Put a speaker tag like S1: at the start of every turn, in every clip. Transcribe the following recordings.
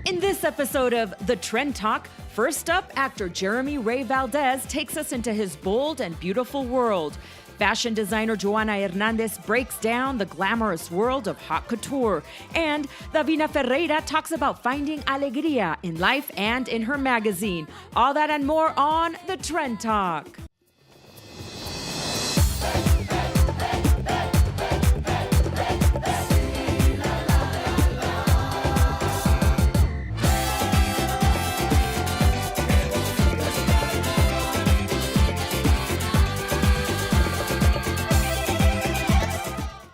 S1: In this episode of The Trend Talk, first up, actor Jeremy Ray Valdez takes us into his bold and beautiful world. Fashion designer Johana Hernandez breaks down the glamorous world of haute couture. And Davina Ferriera talks about finding Alegria in life and in her magazine. All that and more on The Trend Talk.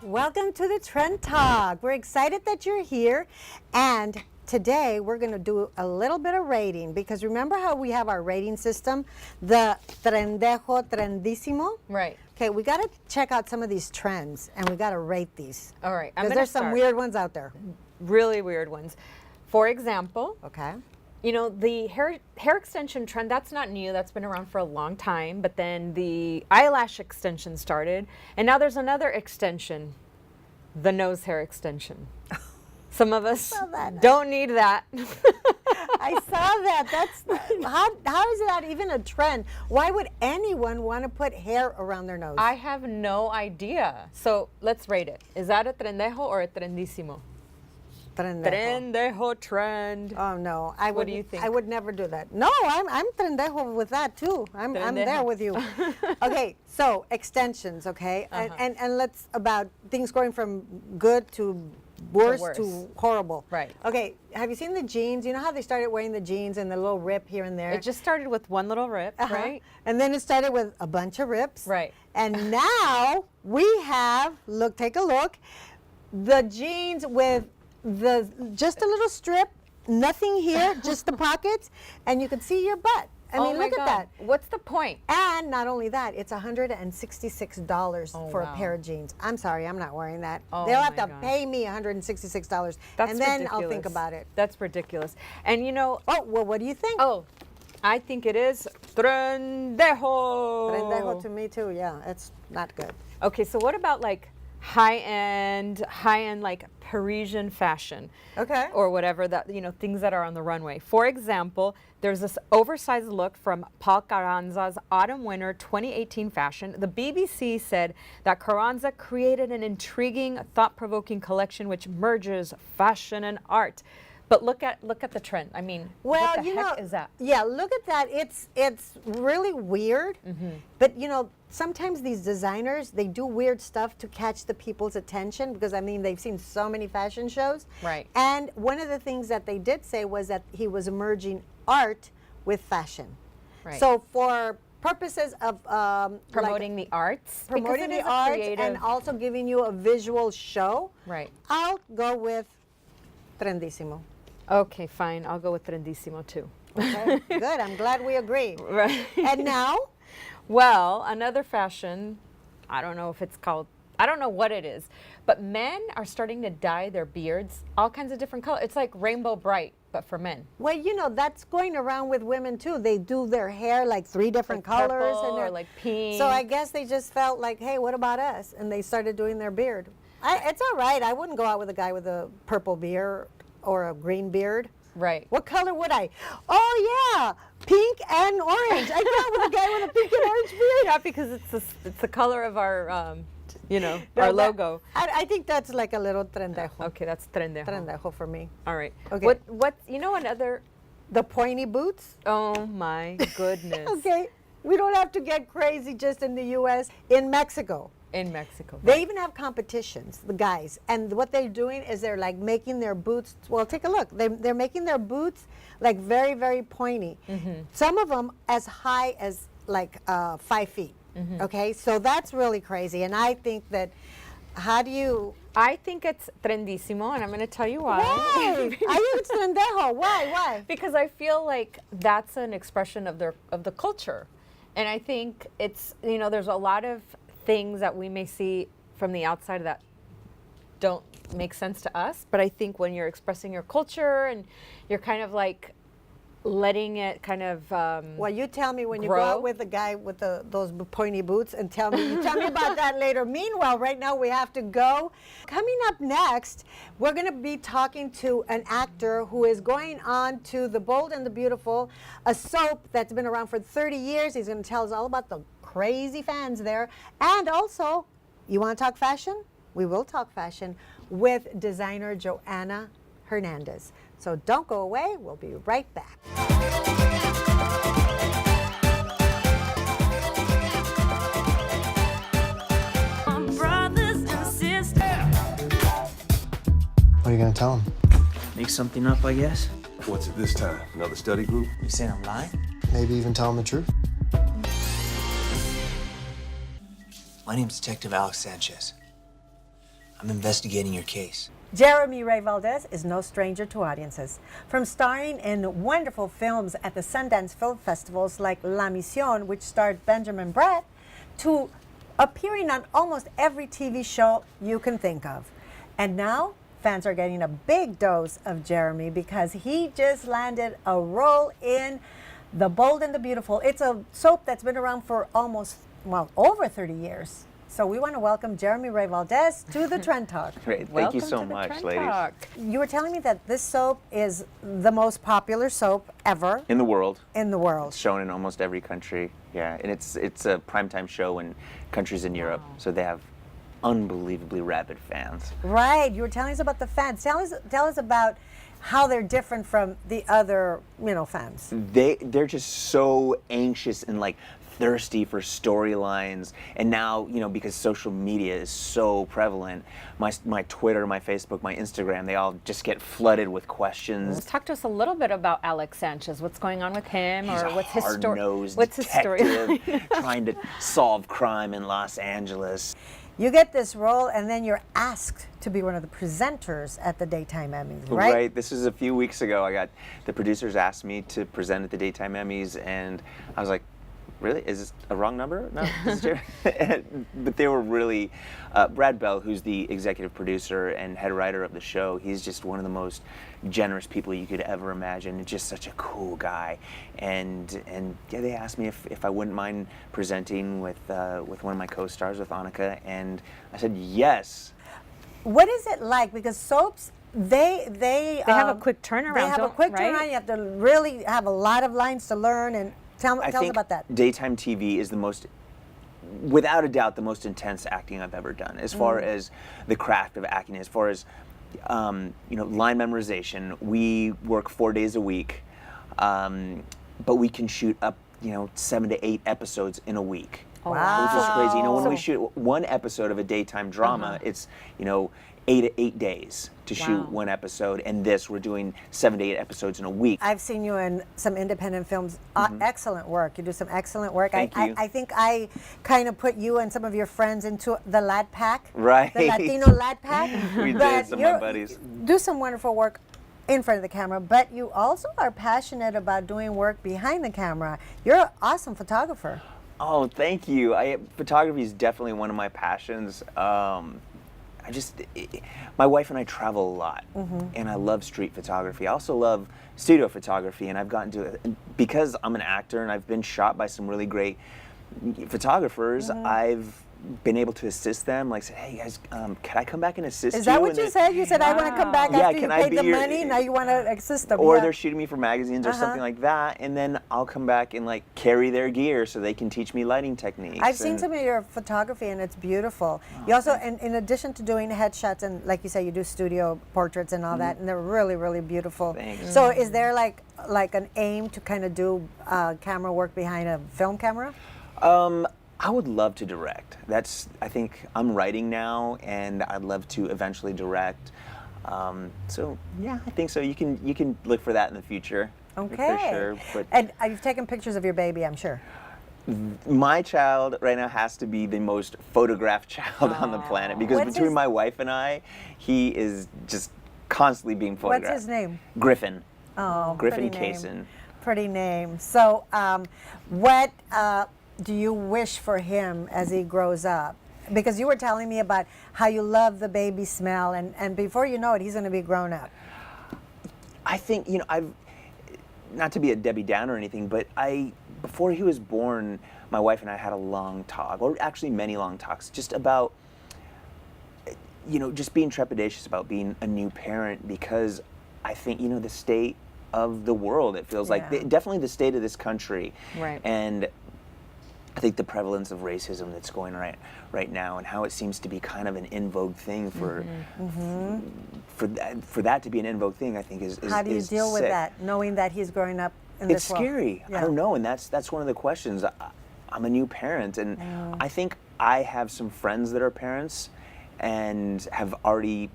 S2: Welcome to the Trend Talk. We're excited that you're here, and today we're going to do a little bit of rating, because remember how we have our rating system, the Trend-ejo, Trend-ismo?
S3: Right.
S2: Okay, we got to check out some of these trends, and we got to rate these.
S3: All right.
S2: Because there's some weird ones out there.
S3: Really weird ones. For example,
S2: Okay.
S3: you know, the hair extension trend, that's not new. That's been around for a long time. But then the eyelash extension started. And now there's another extension, the nose hair extension. Some of us don't need that.
S2: I saw that. That's how is that even a trend? Why would anyone want to put hair around their nose?
S3: I have no idea. So let's rate it. Is that a Trend-ejo or a Trend-ismo?
S2: Trend-ejo.
S3: Trend-ejo trend.
S2: Oh no!
S3: What do you think?
S2: I would never do that. No, I'm Trend-ejo with that too. I'm there with you. Okay, so extensions. Okay, and let's about things going from good to worse to horrible.
S3: Right.
S2: Okay, have you seen the jeans? You know how they started wearing the jeans and the little rip here and there?
S3: It just started with one little rip, right?
S2: And then it started with a bunch of rips.
S3: Right.
S2: And now we have take a look, the jeans with just a little strip, nothing here, just the pockets, and you can see your butt. I mean, look at that.
S3: What's the point?
S2: And not only that, it's $166 for a
S3: wow.
S2: pair of jeans. I'm sorry, I'm not wearing that.
S3: Oh
S2: They'll have
S3: my
S2: to
S3: gosh.
S2: pay me $166,
S3: That's
S2: and then
S3: ridiculous.
S2: I'll think about it.
S3: That's ridiculous. And you know,
S2: Oh, well, what do you think?
S3: oh, I think it is Trend-ejo.
S2: Trend-ejo to me too, yeah, it's not good.
S3: Okay, so what about like high-end like Parisian fashion?
S2: Okay.
S3: Or whatever, that, you know, things that are on the runway. For example, there's this oversized look from Paul Carranza's autumn-winter 2018 fashion. The BBC said that Carranza created an intriguing, thought-provoking collection which merges fashion and art. But look at the trend. I mean,
S2: Well,
S3: what the heck is that?
S2: Yeah, look at that. It's really weird. But you know, sometimes these designers, they do weird stuff to catch the people's attention, because I mean, they've seen so many fashion shows.
S3: Right.
S2: And one of the things that they did say was that he was merging art with fashion.
S3: Right.
S2: So for purposes of
S3: Promoting the arts. because
S2: promoting
S3: it
S2: the
S3: is a
S2: arts
S3: creative-
S2: and also giving you a visual show,
S3: Right.
S2: I'll go with Trend-ismo.
S3: Okay, fine. I'll go with Trend-ismo too.
S2: Okay, good. I'm glad we agree.
S3: Right.
S2: And now,
S3: Well, another fashion, I don't know what it is, but men are starting to dye their beards all kinds of different colors. It's like rainbow bright, but for men.
S2: well, you know, that's going around with women too. They do their hair like 3 different
S3: Like
S2: colors,
S3: purple
S2: and
S3: or
S2: they're-
S3: like pink.
S2: So I guess they just felt like, hey, what about us? And they started doing their beard. It's all right. I wouldn't go out with a guy with a purple beard or a green beard.
S3: Right.
S2: What color would I? Oh yeah, pink and orange. I go out with a guy with a pink and orange beard.
S3: Yeah, because it's the color of our, you know,
S2: No,
S3: our
S2: that-
S3: logo.
S2: I think that's like a little Trend-ejo.
S3: Okay, that's Trend-ejo.
S2: Trend-ejo for me.
S3: All right.
S2: Okay.
S3: What? You know another?
S2: The pointy boots.
S3: Oh my goodness.
S2: Okay, we don't have to get crazy just in the U.S. In Mexico,
S3: In Mexico.
S2: they even have competitions, the guys, and what they're doing is they're like making their boots. Well, take a look. They're making their boots like very, very pointy. Some of them as high as like 5 feet. Okay, so that's really crazy, and I think that. How do you?
S3: I think it's Trend-ismo, and I'm going to tell you why.
S2: Why? I think it's Trend-ejo. Why?
S3: Because I feel like that's an expression of the culture, and I think it's, you know, there's a lot of things that we may see from the outside that don't make sense to us, but I think when you're expressing your culture and you're kind of like letting it kind of
S2: Well, you tell me when you go
S3: grow.
S2: out with the guy with those pointy boots and tell me about that later. Meanwhile, right now we have to go. Coming up next, we're going to be talking to an actor who is going on to The Bold and the Beautiful, a soap that's been around for 30 years. He's going to tell us all about the crazy fans there. And also, you want to talk fashion? We will talk fashion with designer Johana Hernandez. So don't go away. We'll be right back.
S4: Brothers and sisters.
S5: What are you gonna tell him?
S6: Make something up, I guess.
S7: What's it this time? Another study group?
S6: You saying I'm lying?
S5: Maybe even tell him the truth?
S6: My name's Detective Alex Sanchez. I'm investigating your case.
S2: Jeremy Ray Valdez is no stranger to audiences. From starring in wonderful films at the Sundance Film Festivals like La Misión, which starred Benjamin Bratt, to appearing on almost every TV show you can think of. And now, fans are getting a big dose of Jeremy because he just landed a role in The Bold and the Beautiful. It's a soap that's been around for almost, well, over 30 years. So we want to welcome Jeremy Ray Valdez to the Trend Talk.
S8: Great. Thank
S3: Welcome
S8: you so
S3: to the
S8: much,
S3: Trend
S8: ladies.
S3: Talk.
S2: You were telling me that this soap is the most popular soap ever
S8: In the world.
S2: in the world.
S8: It's shown in almost every country. Yeah, and it's a primetime show in countries in Europe, so they have unbelievably rabid fans.
S2: Right. You were telling us about the fans. Tell us about how they're different from the other, fans.
S8: They're just so anxious and like thirsty for storylines, and now because social media is so prevalent, my Twitter, my Facebook, my Instagram, they all just get flooded with questions.
S3: Talk to us a little bit about Alex Sanchez. What's going on with him,
S8: He's
S3: or
S8: a
S3: what's his story?
S8: hard-nosed
S3: What's his story?
S8: detective trying to solve crime in Los Angeles.
S2: You get this role, and then you're asked to be one of the presenters at the Daytime Emmys, right?
S8: This was a few weeks ago. The producers asked me to present at the Daytime Emmys, and I was like, really? Is this a wrong number? No, this is Jeremy. But they were really, Brad Bell, who's the executive producer and head writer of the show, he's just one of the most generous people you could ever imagine. Just such a cool guy. And yeah, they asked me if I wouldn't mind presenting with one of my co-stars, with Annika, and I said yes.
S2: What is it like? Because soaps, they
S3: have a quick turnaround,
S2: They have a quick
S3: right?
S2: turnaround. You have to really have a lot of lines to learn. And tell us about that.
S8: Daytime TV is the most, without a doubt, the most intense acting I've ever done. As far as the craft of acting, as far as line memorization, we work 4 days a week, but we can shoot up 7 to 8 episodes in a week.
S2: Wow.
S8: Which is crazy. When we shoot one episode of a daytime drama, it's 8 days to shoot one episode, and we're doing 7 to 8 episodes in a week.
S2: I've seen you in some independent films. Excellent work. You do some excellent work.
S8: Thank you.
S2: I think I kind of put you and some of your friends into the Lad Pack.
S8: Right.
S2: The Latino Lad Pack.
S8: We did,
S2: But
S8: some of my buddies.
S2: do some wonderful work in front of the camera, but you also are passionate about doing work behind the camera. You're an awesome photographer.
S8: Oh, thank you. Photography is definitely one of my passions. My wife and I travel a lot, and I love street photography. I also love studio photography, and I've gotten to it because I'm an actor and I've been shot by some really great photographers. I've been able to assist them, like say, hey guys, can I come back and assist you?
S2: Is that what you said? You said, I want to come back
S8: Yeah,
S2: after you
S8: can I
S2: paid
S8: be
S2: the
S8: your-
S2: money, now you want to assist them.
S8: Or
S2: Yeah.
S8: they're shooting me for magazines or something like that, and then I'll come back and carry their gear so they can teach me lighting techniques.
S2: I've seen some of your photography and it's beautiful. You also, in addition to doing headshots and like you say, you do studio portraits and all that, and they're really, really beautiful.
S8: Thanks.
S2: So is there like an aim to kind of do camera work behind a film camera?
S8: I would love to direct. I think I'm writing now, and I'd love to eventually direct. So yeah, I think so. You can look for that in the future.
S2: Okay.
S8: For sure. But
S2: And you've taken pictures of your baby, I'm sure.
S8: my child right now has to be the most photographed child on the planet, because
S2: What's
S8: between
S2: his-
S8: my wife and I, he is just constantly being photographed.
S2: What's his name?
S8: Griffin.
S2: Oh,
S8: Griffin
S2: pretty name.
S8: Kaysen.
S2: Pretty name. So what do you wish for him as he grows up? Because you were telling me about how you love the baby smell, and before you know it, he's going to be grown up.
S8: I think not to be a Debbie Downer or anything, but before he was born, my wife and I had a long talk, or actually many long talks, just about, just being trepidatious about being a new parent, because I think, the state of the world, it feels like, definitely the state of this country.
S3: Right.
S8: And I think the prevalence of racism that's going right now, and how it seems to be kind of an in vogue thing for that to be an in vogue thing, I think is
S2: How do you deal with
S8: sick.
S2: that, knowing that he's growing up in this
S8: It's
S2: world?
S8: scary.
S2: Yeah.
S8: I don't know, and that's one of the questions. I'm a new parent, and I think I have some friends that are parents and have already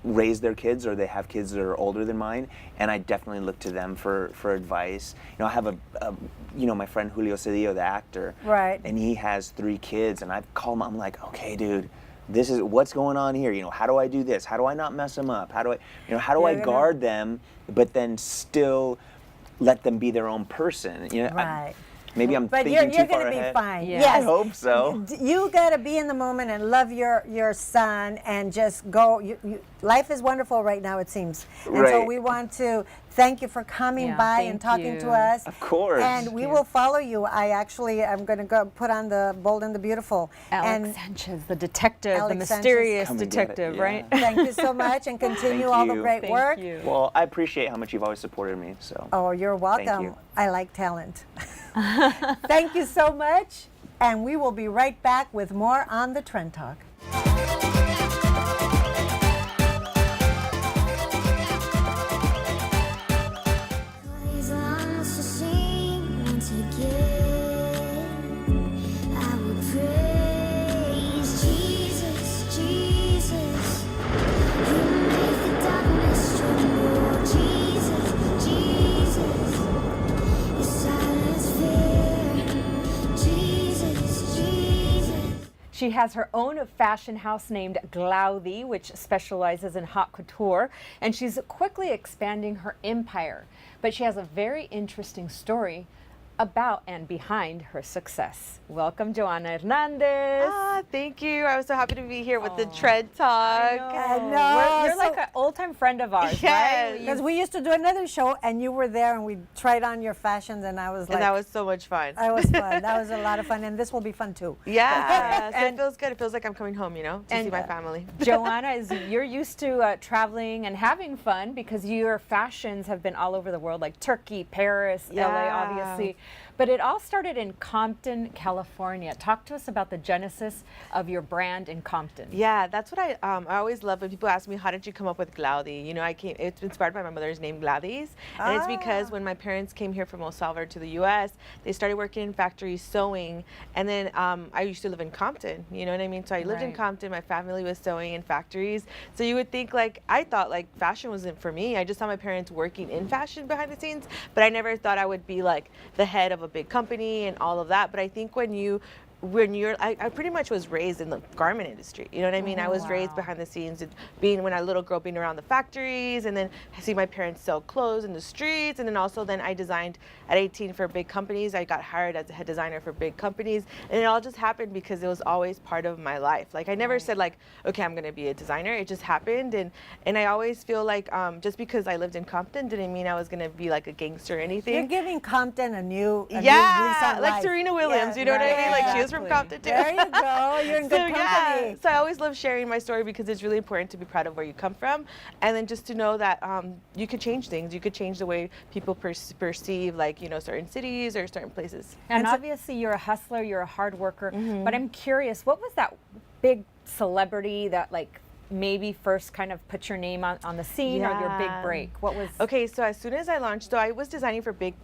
S8: raised their kids, or they have kids that are older than mine, and I definitely look to them for advice. I have my friend Julio Cedillo, the actor,
S2: Right.
S8: and he has 3 kids, and I've called him. I'm like, okay, dude, this is what's going on here. How do I do this? How do I not mess them up? How do I guard them, but then still let them be their own person?
S2: Right.
S8: Maybe I'm
S2: But
S8: thinking
S2: you're
S8: too far
S2: going to be
S8: ahead.
S2: fine.
S3: Yeah.
S2: Yes.
S8: I hope so.
S2: You got to be in the moment and love your son and just go. Life is wonderful right now, it seems. And so
S8: Right.
S2: we want to thank you for coming
S3: Yeah,
S2: by
S3: thank
S2: and talking to
S3: you.
S2: us.
S8: Of course.
S2: And we will follow you. I'm going to go put on the Bold and the Beautiful.
S3: Alex
S2: And
S3: Sanchez, the detective, the
S2: Alex Sanchez.
S3: mysterious
S8: Come and get it,
S3: detective,
S8: yeah.
S3: right?
S2: thank you so much, and continue
S8: Thank
S2: all the
S8: you.
S2: great
S3: Thank
S2: work.
S3: you.
S8: Well, I appreciate how much you've always supported me. So.
S2: Oh, you're welcome.
S8: you.
S2: I like talent. Thank you so much. And we will be right back with more on the Trend Talk.
S4: Praise us to sing once again. I will praise Jesus, Jesus. You make the darkness tremble. Jesus, Jesus. You silence fear. Jesus, Jesus.
S3: She has her own fashion house named Downey, which specializes in haute couture, and she's quickly expanding her empire. But she has a very interesting story about and behind her success. Welcome, Johana Hernandez.
S9: Thank you. I was so happy to be here with the Trend Talk.
S2: I know.
S3: You're like an old-time friend of ours,
S9: Yes.
S3: right?
S2: Because we used to do another show, and you were there, and we tried on your fashions, and I was like,
S9: And that was so much fun.
S2: that was fun. That was a lot of fun, and this will be fun too.
S9: Yeah, so
S3: And-
S9: it feels good. It feels like I'm coming home, to see my family.
S3: Joanna, you're used to traveling and having fun because your fashions have been all over the world, like Turkey, Paris, LA,
S9: Yeah.
S3: obviously. But it all started in Compton, California. Talk to us about the genesis of your brand in Compton.
S9: Yeah, that's what I always love when people ask me, how did you come up with Glaudi? It's inspired by my mother's name, Gladys. And it's because when my parents came here from El Salvador to the U.S., they started working in factories sewing. And then I used to live in Compton, you know what I mean? So I lived in
S3: Right.
S9: Compton. My family was sewing in factories. So you would think I thought fashion wasn't for me. I just saw my parents working in fashion behind the scenes, but I never thought I would be the head of a big company and all of that. But I think when I pretty much was raised in the garment industry. You know what I mean? I was raised behind the scenes, and when I was a little girl, being around the factories, and then I see my parents sell clothes in the streets, and then also I designed at 18 for big companies. I got hired as a head designer for big companies, and it all just happened because it was always part of my life. I never said okay, I'm gonna be a designer. It just happened, and I always feel just because I lived in Compton didn't mean I was gonna be like a gangster or anything.
S2: You're giving Compton a new lease
S9: Yeah,
S2: on
S9: like
S2: life.
S9: Serena Williams, you know what I mean? Like she was from Compton too.
S2: There you go. You're in good company.
S9: So I always love sharing my story because it's really important to be proud of where you come from, and then just to know that you could change things. You could change the way people perceive, certain cities or certain places.
S3: And obviously you're a hustler, you're a hard worker, but I'm curious, what was that big celebrity that maybe first kind of put your name on the scene, or your big
S9: Yeah.
S3: break? What was...
S9: Okay, so as soon as I launched, so I was designing for big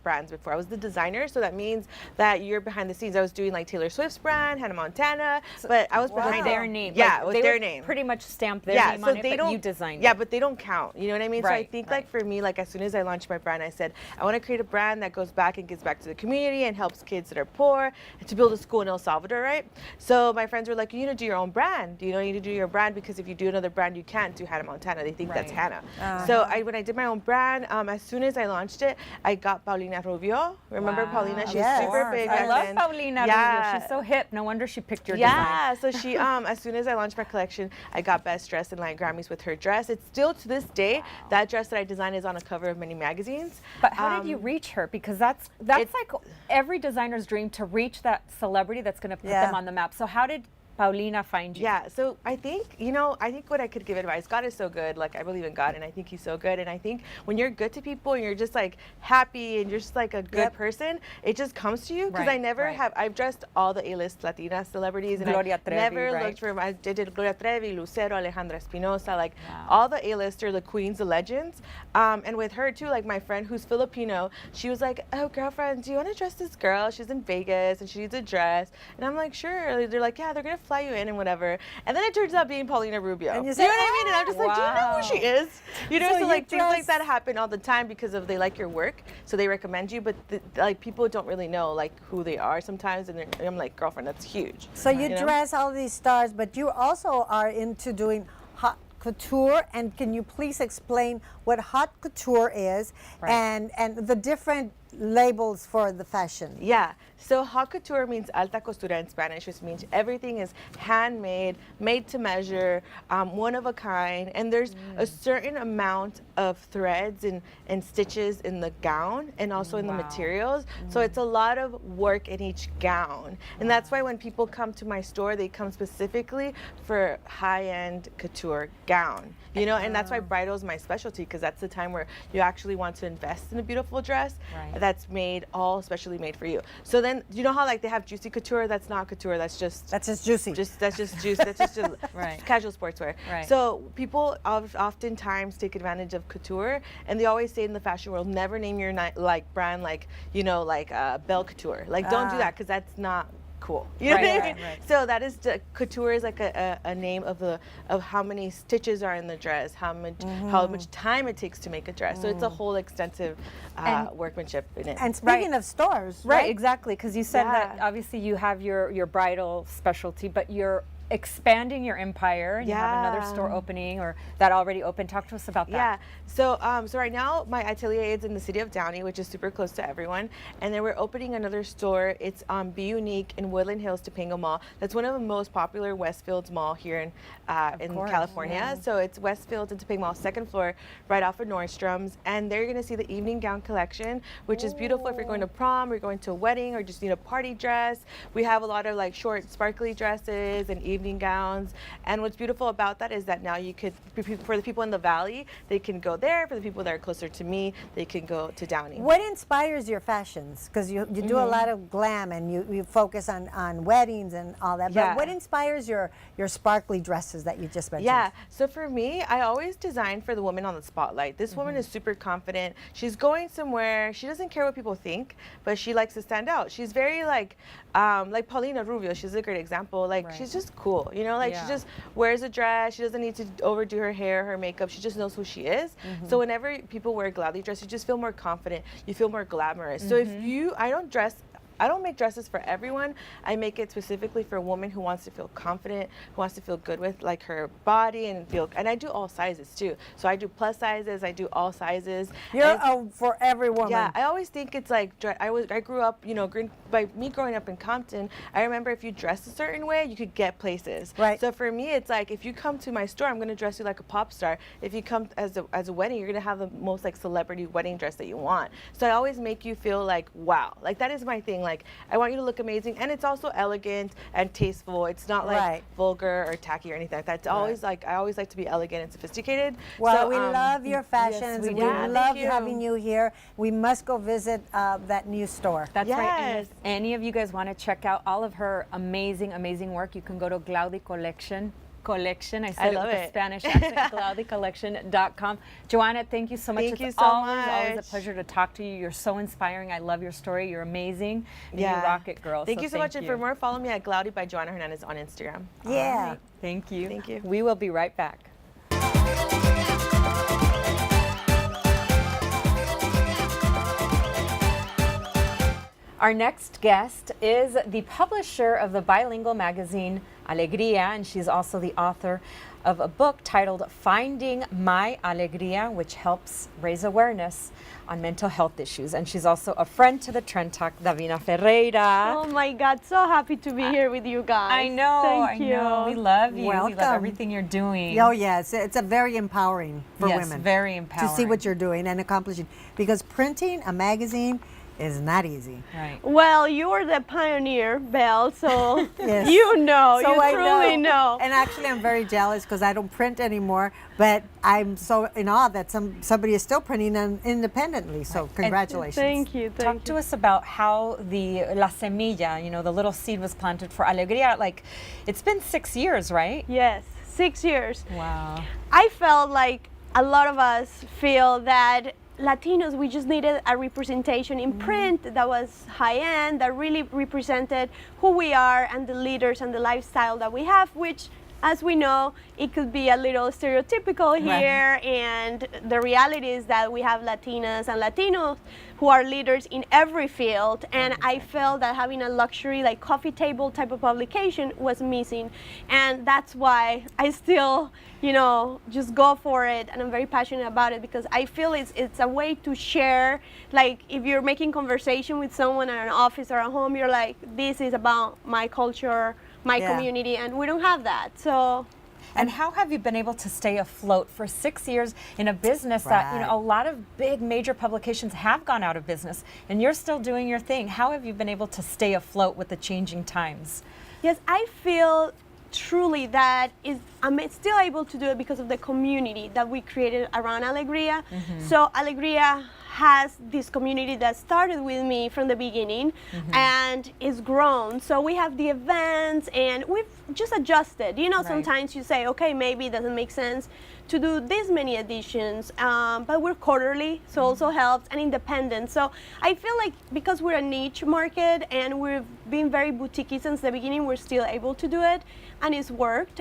S9: brands before. I was the designer, so that means that you're behind the scenes. I was doing Taylor Swift's brand, Hannah Montana, but I was behind
S3: their name.
S9: Yeah, with
S3: they
S9: their
S3: would
S9: name.
S3: pretty much stamp their name on it, but you designed
S9: Yeah,
S3: it.
S9: but they don't count. You know what I mean?
S3: Right,
S9: So I think
S3: right.
S9: for me, as soon as I launched my brand, I said I want to create a brand that goes back and gives back to the community and helps kids that are poor, and to build a school in El Salvador, right? So my friends were like, you need to do your own brand. You need to do your brand because because if you do another brand, you can't do Hannah Montana. They think that's
S3: Right.
S9: Hannah. So when I did my own brand, as soon as I launched it, I got Paulina Rubio. Remember
S3: Wow.
S9: Paulina? She's
S2: Yes.
S9: super big
S3: I
S9: back
S3: love
S9: then.
S3: Paulina
S9: Yeah.
S3: Rubio. She's so hip. No wonder she picked your design.
S9: Yeah, so she, as soon as I launched my collection, I got Best Dressed in Lion Grammys with her dress. It's still to this day, that dress that I designed is on a cover of many magazines.
S3: But how did you reach her? Because that's
S9: it's-
S3: like every designer's dream, to reach that celebrity that's going to put
S2: Yeah.
S3: them on the map. So how did Paulina find you?
S9: Yeah, so I think, I think what I could give advice, God is so good. Like, I believe in God, and I think He's so good. And I think when you're good to people and you're just like happy and you're just like a good
S2: Yep.
S9: person, it just comes to you. Because
S3: Right,
S9: I never
S3: right.
S9: have, I've dressed all the A-list Latina celebrities. And
S3: Gloria
S9: I
S3: Trevi,
S9: never
S3: right?
S9: looked for, I did Gloria Trevi, Lucero, Alejandra Espinosa, like
S3: Wow.
S9: all the A-lister, the queens, the legends. And with her too, like my friend who's Filipino, she was like, oh, girlfriend, do you want to dress this girl? She's in Vegas and she needs a dress. And I'm like, sure. They're like, yeah, they're going to fly you in and whatever. And then it turns out being Paulina Rubio.
S2: And you
S9: You
S2: said,
S9: know what I mean? And I'm just like, do you know who she is?
S2: So
S9: So
S2: you
S9: like things like
S2: dress-
S9: that happen all the time because of they like your work, so they recommend you. But like people don't really know like who they are sometimes. And I'm like, girlfriend, that's huge.
S2: So you
S9: know?
S2: dress all these stars, but you also are into doing haute couture. And can you please explain what haute couture is
S3: Right.
S2: and the different labels for the fashion?
S9: Yeah. So haute couture means alta costura in Spanish, which means everything is handmade, made to measure, one of a kind, and there's a certain amount of threads and stitches in the gown and also in the materials. So it's a lot of work in each gown. And that's why when people come to my store, they come specifically for high-end couture gown. And that's why bridal is my specialty, because that's the time where you actually want to invest in a beautiful dress
S3: Right.
S9: that's made, all specially made for you. So then, you know how like they have juicy couture? That's not couture. That's just
S2: juicy.
S9: that's just juice. That's just
S3: Right.
S9: casual sportswear.
S3: Right.
S9: So people oftentimes take advantage of couture, and they always say in the fashion world, never name your brand like Belle Couture. Like don't do that, because that's not cool. You know
S3: Right,
S9: what I
S3: right,
S9: mean?
S3: right.
S9: So that is couture is like a name of how many stitches are in the dress, how much time it takes to make a dress. So it's a whole extensive workmanship in it.
S2: And speaking of stores,
S3: Right,
S2: right?
S3: exactly. Because you said that
S9: Yeah.
S3: obviously you have your bridal specialty, but you're expanding your empire and you have another store
S9: Yeah.
S3: opening or that already opened. Talk to us about that.
S9: Yeah. So right now my atelier is in the city of Downey, which is super close to everyone. And then we're opening another store. It's Be Unique in Woodland Hills, Topanga Mall. That's one of the most popular Westfields Mall here in
S3: course,
S9: California.
S3: yeah.
S9: So it's Westfields and Topanga Mall, second floor, right off of Nordstrom's. And there you're gonna see the evening gown collection, which is beautiful if you're going to prom, or you're going to a wedding, or just need a party dress. We have a lot of like short, sparkly dresses and evening gowns. And what's beautiful about that is that now you could, for the people in the valley, they can go there. For the people that are closer to me, they can go to Downey.
S2: What inspires your fashions? Because you do a lot of glam and you focus on weddings and all that.
S9: Yeah.
S2: But what inspires your sparkly dresses that you just mentioned?
S9: Yeah, so for me, I always design for the woman on the spotlight. This woman is super confident. She's going somewhere. She doesn't care what people think, but she likes to stand out. She's very like Paulina Rubio. She's a great example. Like
S3: Right.
S9: she's just cool, Like
S3: Yeah.
S9: she just wears a dress. She doesn't need to overdo her hair, her makeup. She just knows who she is. So whenever people wear a glammy dress, you just feel more confident. You feel more glamorous. So I don't make dresses for everyone. I make it specifically for a woman who wants to feel confident, who wants to feel good with like her body and I do all sizes too. So I do plus sizes, I do all sizes.
S2: You're
S9: And
S2: for every woman.
S9: yeah, I always think it's like I grew up, by me growing up in Compton. I remember if you dress a certain way, you could get places.
S2: Right.
S9: So for me, it's like if you come to my store, I'm gonna dress you like a pop star. If you come as a wedding, you're gonna have the most like celebrity wedding dress that you want. So I always make you feel like wow, like that is my thing. Like I want you to look amazing, and it's also elegant and tasteful. It's not like
S2: Right.
S9: vulgar or tacky or anything like that. It's always like I always like to be elegant and sophisticated.
S2: Well,
S9: So,
S2: we love your fashions.
S3: we
S2: we
S3: do.
S2: love
S9: Thank you.
S2: having you here. We must go visit that new store.
S3: That's right. And
S9: Yes.
S3: if any of you guys want to check out all of her amazing, amazing work, you can go to Glaudi Collection. I said
S9: love
S3: with a
S9: it.
S3: Spanish accent, glaudicollection.com. Johana, thank you so much.
S9: Thank
S3: It's
S9: you so
S3: always a
S9: much.
S3: pleasure to talk to you. You're so inspiring. I love your story. You're amazing. And
S9: Yeah.
S3: You rock it, girl.
S9: Thank you so much. And for more, follow me at Glaudi by Johana Hernandez on Instagram.
S2: Yeah.
S3: All right. Thank you.
S9: Thank you.
S3: We will be right back. Our next guest is the publisher of the bilingual magazine Alegria, and she's also the author of a book titled Finding My Alegria, which helps raise awareness on mental health issues. And she's also a friend to the Trend Talk, Davina Ferriera.
S10: Oh my God, so happy to be here with you guys.
S3: I know,
S10: Thank you.
S3: I know. We love you. We love
S2: Welcome.
S3: everything you're doing.
S2: Oh yes, it's a very empowering for
S3: Yes,
S2: women.
S3: very empowering.
S2: To see what you're doing and accomplishing, because printing a magazine is not easy.
S3: Right.
S10: Well, you are the pioneer, Belle, so
S2: Yes.
S10: you know,
S2: So
S10: you
S2: I
S10: truly know.
S2: And actually, I'm very jealous because I don't print anymore. But I'm so in awe that somebody is still printing independently. So congratulations.
S10: Thank you.
S3: Talk to us about how the La Semilla, the little seed was planted for Alegria. Like, it's been 6 years, right?
S10: Yes, 6 years.
S3: Wow.
S10: I felt like a lot of us feel that Latinos, we just needed a representation in print that was high-end, that really represented who we are and the leaders and the lifestyle that we have, which, as we know, it could be a little stereotypical here.
S3: Right.
S10: And the reality is that we have Latinas and Latinos who are leaders in every field. And I felt that having a luxury, like coffee table type of publication was missing. And that's why I still, just go for it. And I'm very passionate about it because I feel it's a way to share. Like if you're making conversation with someone at an office or at home, you're like, this is about my culture, my community, and we don't have that. So.
S3: And how have you been able to stay afloat for 6 years in a business that, a lot of big major publications have gone out of business and you're still doing your thing? How have you been able to stay afloat with the changing times?
S10: Yes, I feel truly that I'm still able to do it because of the community that we created around Alegria. So Alegria has this community that started with me from the beginning and is grown. So we have the events and we've just adjusted. Sometimes you say, okay, maybe it doesn't make sense to do this many editions, but we're quarterly, so also helps, and independent. So I feel like because we're a niche market and we've been very boutique since the beginning, we're still able to do it, and it's worked.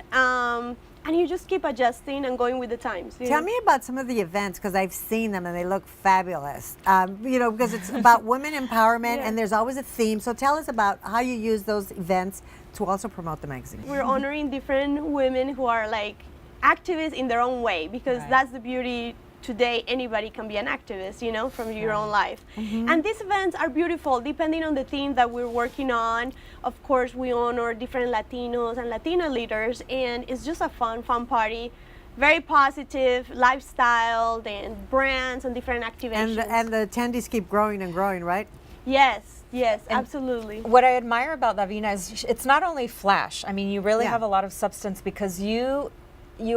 S10: And you just keep adjusting and going with the times.
S2: Tell me about some of the events, because I've seen them and they look fabulous. Because it's about women empowerment and there's always a theme. So tell us about how you use those events to also promote the magazine.
S10: We're honoring different women who are like activists in their own way, because that's the beauty. Today, anybody can be an activist, from your own life. And these events are beautiful, depending on the theme that we're working on. Of course, we honor different Latinos and Latina leaders, and it's just a fun party. Very positive lifestyle and brands and different activations.
S2: And the attendees keep growing and growing, right?
S10: Yes, absolutely.
S3: What I admire about Davina is it's not only flash. I mean, you really have a lot of substance because you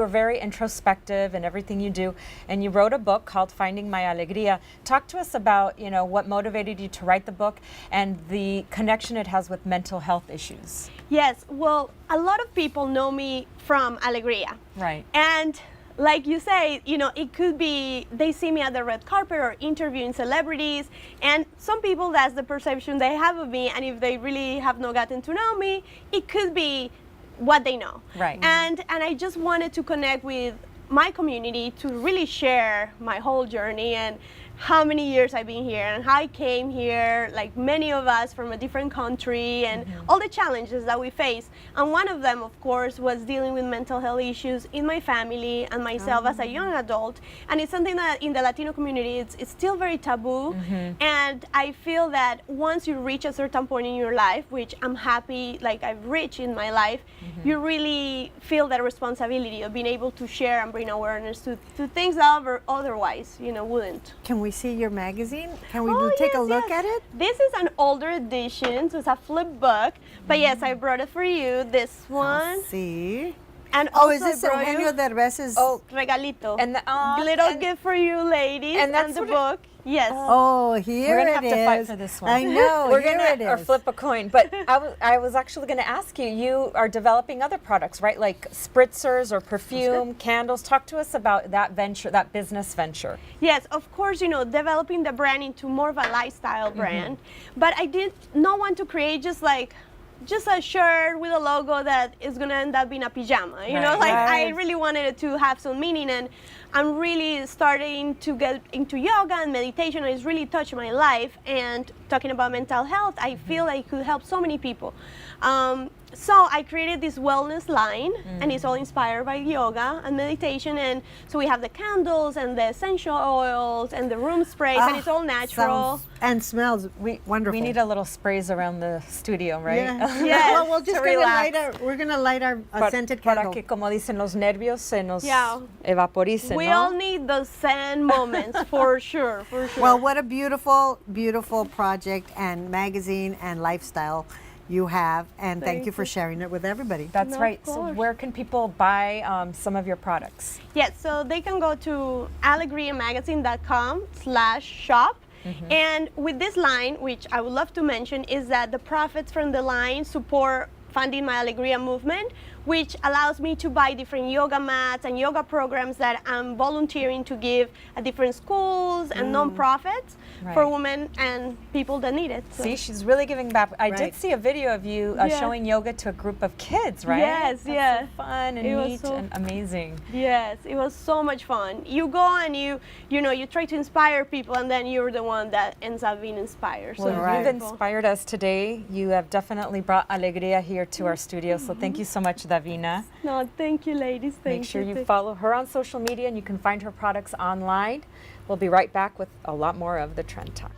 S3: are very introspective in everything you do, and you wrote a book called Finding My Alegria. Talk to us about, what motivated you to write the book and the connection it has with mental health issues.
S10: Yes, well, a lot of people know me from Alegria.
S3: Right.
S10: And like you say, it could be they see me at the red carpet or interviewing celebrities, and some people, that's the perception they have of me, and if they really have not gotten to know me, it could be what they know.
S3: Right.
S10: And I just wanted to connect with my community to really share my whole journey and how many years I've been here and how I came here, like many of us from a different country, and all the challenges that we face. And one of them, of course, was dealing with mental health issues in my family and myself as a young adult. And it's something that in the Latino community, it's still very taboo. And I feel that once you reach a certain point in your life, which I'm happy like I've reached in my life, you really feel that responsibility of being able to share and bring awareness to things that otherwise, wouldn't.
S2: Can we see your magazine? Can we take a look at it?
S10: This is an older edition, so it's a flip book. But yes, I brought it for you. This one.
S2: Let's see.
S10: And
S2: Is
S10: also
S2: this Eugenio Derbez's?
S10: regalito.
S3: And the
S10: little gift for you, ladies.
S3: And that's
S10: the
S3: what
S10: book. Yes.
S2: Oh, here
S3: We're gonna
S2: it
S3: have
S2: is.
S3: to fight for this one.
S2: I know.
S3: We're
S2: here it
S3: gonna
S2: is.
S3: flip a coin. But I was actually gonna ask you. You are developing other products, right? Like spritzers or perfume, candles. Talk to us about that venture, that business venture.
S10: Yes, of course, developing the brand into more of a lifestyle brand. But I did not want to create just a shirt with a logo that is gonna end up being a pajama. I really wanted it to have some meaning, and I'm really starting to get into yoga and meditation, and it's really touched my life. And talking about mental health, I feel like it could help so many people. So I created this wellness line, and it's all inspired by yoga and meditation. And so we have the candles and the essential oils and the room sprays, and it's all natural.
S2: And smells wonderful.
S3: We need a little sprays around the studio, right?
S2: Yeah.
S10: Yes.
S2: Well, we're just
S3: To
S2: gonna
S3: relax.
S2: we're gonna light our scented
S3: Para
S2: candle.
S3: que, como dicen, los nervios se nos
S10: Yeah.
S3: evaporicen,
S10: We
S3: ¿no?
S10: all need those zen moments for sure, for sure.
S2: Well, what a beautiful, beautiful project and magazine and lifestyle you have, and thank you for sharing it with everybody.
S3: That's
S10: No,
S3: right.
S10: of
S3: So
S10: course.
S3: where can people buy some of your products?
S10: Yes, so they can go to alegriamagazine.com/shop. And with this line, which I would love to mention, is that the profits from the line support funding my Alegria movement, which allows me to buy different yoga mats and yoga programs that I'm volunteering to give at different schools and nonprofits for
S3: Right.
S10: women and people that need it. So.
S3: See, she's really giving back. I did
S2: Right.
S3: see a video of you
S10: Yeah.
S3: showing yoga to a group of kids, right?
S10: Yes,
S3: That's
S10: yeah.
S3: so fun and
S10: It was
S3: neat
S10: so-
S3: and amazing.
S10: Yes, it was so much fun. You go and you try to inspire people, and then you're the one that ends up being inspired. So
S3: Well,
S10: it's
S3: you've
S10: beautiful.
S3: inspired us today. You have definitely brought Alegria here to our studio. So thank you so much, Davina.
S10: No, thank you, ladies. Thank
S3: Make sure you
S10: Thank-
S3: follow her on social media, and you can find her products online. We'll be right back with a lot more of the Trend Talk.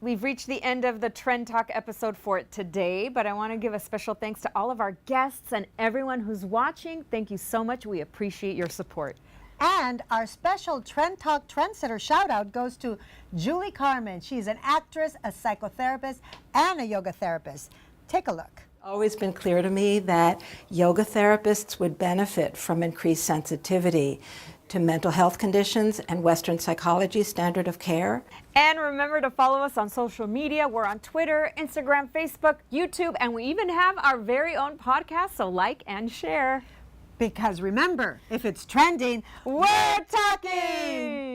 S3: We've reached the end of the Trend Talk episode for today, but I want to give a special thanks to all of our guests and everyone who's watching. Thank you so much. We appreciate your support.
S2: And our special Trend Talk Trendsetter shout out goes to Julie Carmen. She's an actress, a psychotherapist, and a yoga therapist. Take a look.
S11: Always been clear to me that yoga therapists would benefit from increased sensitivity to mental health conditions and Western psychology standard of care.
S3: And remember to follow us on social media. We're on Twitter, Instagram, Facebook, YouTube, and we even have our very own podcast, so like and share.
S2: Because remember, if it's trending, we're talking!